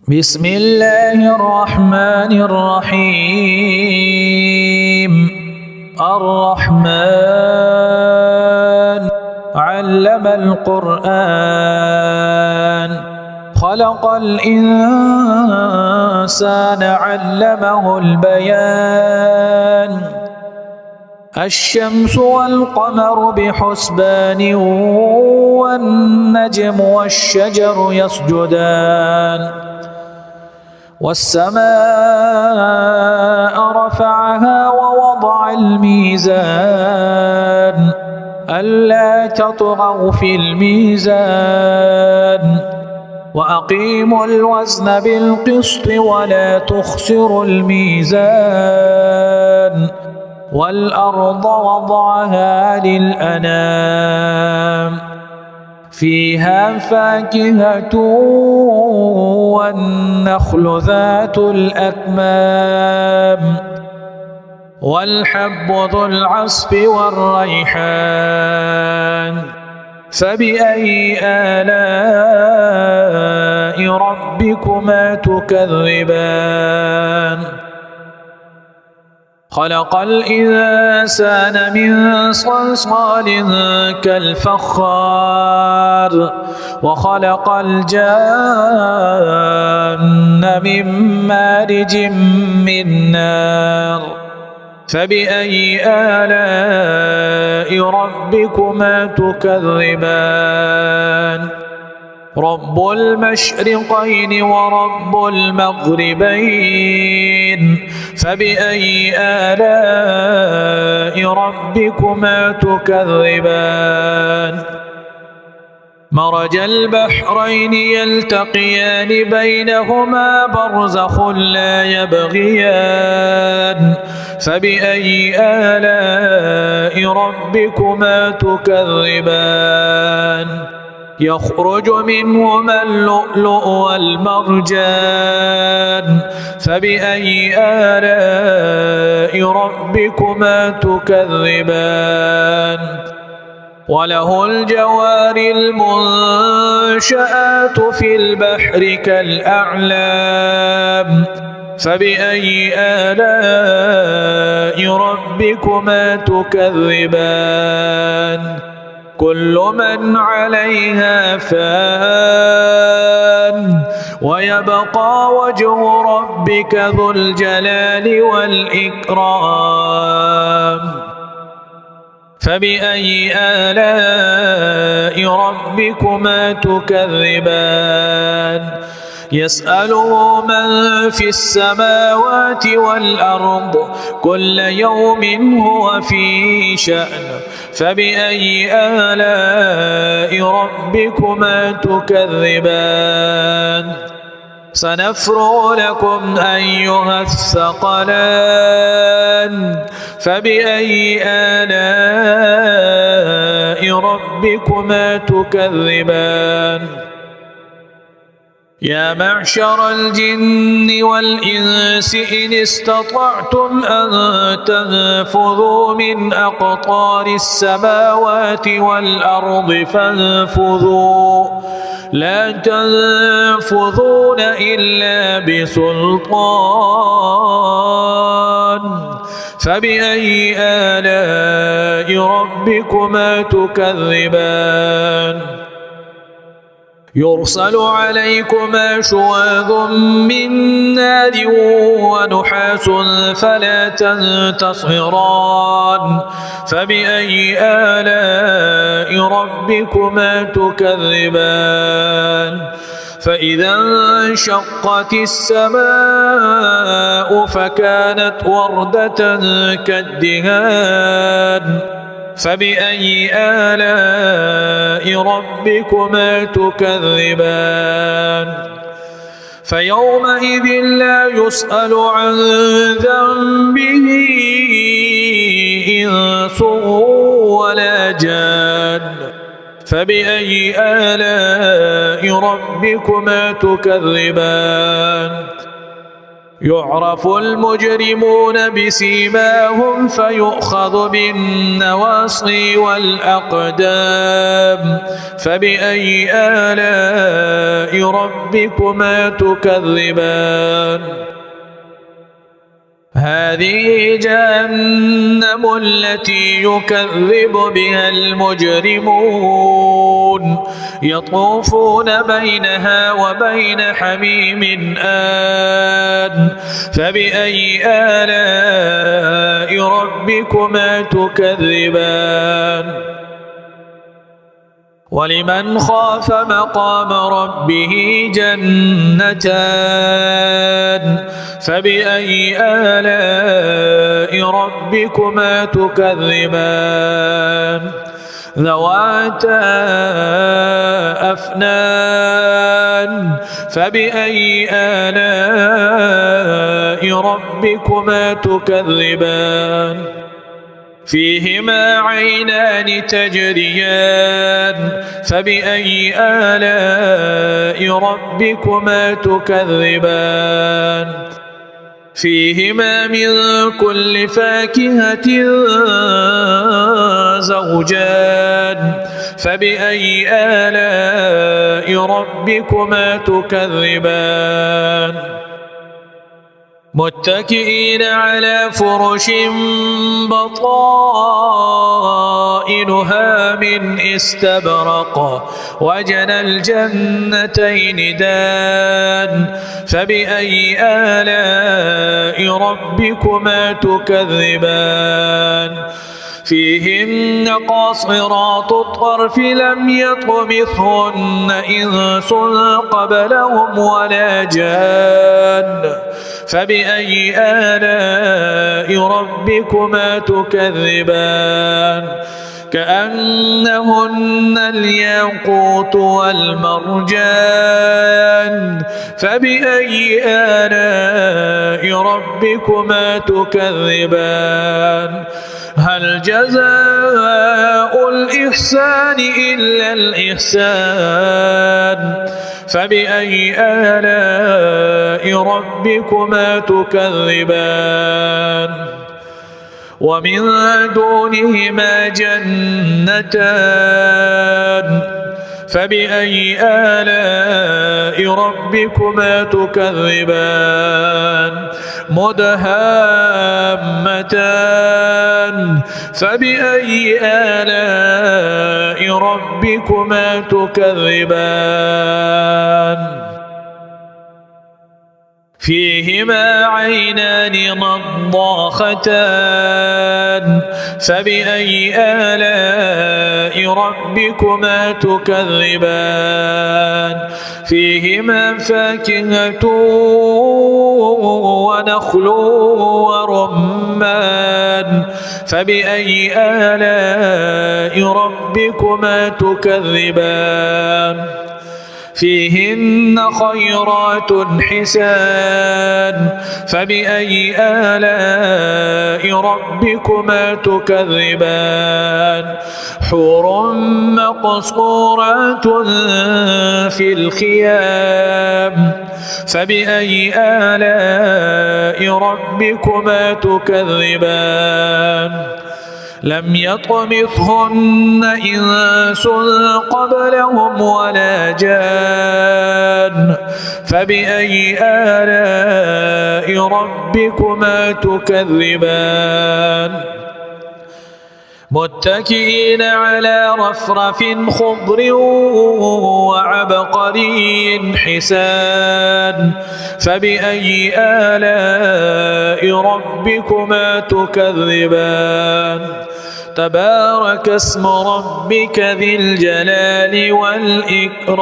بسم الله الرحمن الرحيم. الرحمن علم القرآن خلق الإنسان علمه البيان الشمس والقمر بحسبان والنجم والشجر يسجدان والسماء رفعها ووضع الميزان ألا تطغوا في الميزان وأقيموا الوزن بالقسط ولا تخسروا الميزان والأرض وضعها للأنام فيها فاكهة والنخل ذات الأكمام والحب ذو العصف والريحان فبأي آلاء ربكما تكذبان خلق الإنسان من صلصال كالفخار وخلق الجان من مارج من نار فبأي آلاء ربكما تكذبان رب المشرقين ورب المغربين فبأي آلاء ربكما تكذبان مرج البحرين يلتقيان بينهما برزخ لا يبغيان فبأي آلاء ربكما تكذبان يخرج منهما اللؤلؤ والمرجان فبأي آلاء ربكما تكذبان وله الجوار المنشآت في البحر كالأعلام فبأي آلاء ربكما تكذبان كل من عليها فان ويبقى وجه ربك ذو الجلال والإكرام فبأي آلاء ربكما تكذبان يسأله من في السماوات والأرض كل يوم هو في شأن فبأي آلاء ربكما تكذبان سنفرغ لكم أيها الثقلان فبأي آلاء ربكما تكذبان يا معشر الجن والإنس إن استطعتم أن تنفذوا من أقطار السماوات والأرض فانفذوا لا تنفذون إلا بسلطان فبأي آلاء ربكما تكذبان يرسل عليكما شواظ من نار ونحاس فلا تنتصران فبأي آلاء ربكما تكذبان فإذا انشقت السماء فكانت وردة كالدهان فبأي آلاء ربكما تكذبان فيومئذ لا يسأل عن ذنبه إنس ولا جان فبأي آلاء ربكما تكذبان يعرف المجرمون بسيماهم فيؤخذ بالنواصي والأقدام فبأي آلاء ربكما تكذبان هذه جهنم التي يكذب بها المجرمون يطوفون بينها وبين حميم آن فبأي آلاء ربكما تكذبان ولمن خاف مقام ربه جنتان فبأي آلاء ربكما تكذبان ذواتا أفنان فبأي آلاء ربكما تكذبان فيهما عينان تجريان فبأي آلاء ربكما تكذبان فيهما من كل فاكهة زوجان فبأي آلاء ربكما تكذبان متكئين على فرش بطائنها من استبرق وجنى الجنتين دان فبأي آلاء ربكما تكذبان فيهن قاصرات الطرف لم يطمثهن إنس قبلهم ولا جان فبأي آلاء ربكما تكذبان كأنهن الياقوت والمرجان فبأي آلاء ربكما تكذبان هل جزاء الإحسان إلا الإحسان فبأي آلاء ربكما تكذبان ومن دونهما جنتان فبأي آلاء ربكما تكذبان مدهامتان فبأي آلاء ربكما تكذبان فيهما عينان نضاختان فبأي آلاء ربكما تكذبان فيهما فاكهة ونخل ورمان فبأي آلاء ربكما تكذبان فيهن خيرات حسان فبأي آلاء ربكما تكذبان حور مقصورات في الخيام فبأي آلاء ربكما تكذبان لم يطمثهن إنس قبلهم ولا جان فبأي آلاء ربكما تكذبان متكئين على رفرف خضر وعبقري حسان فبأي آلاء ربكما تكذبان تبارك اسم ربك ذي الجلال والإكرام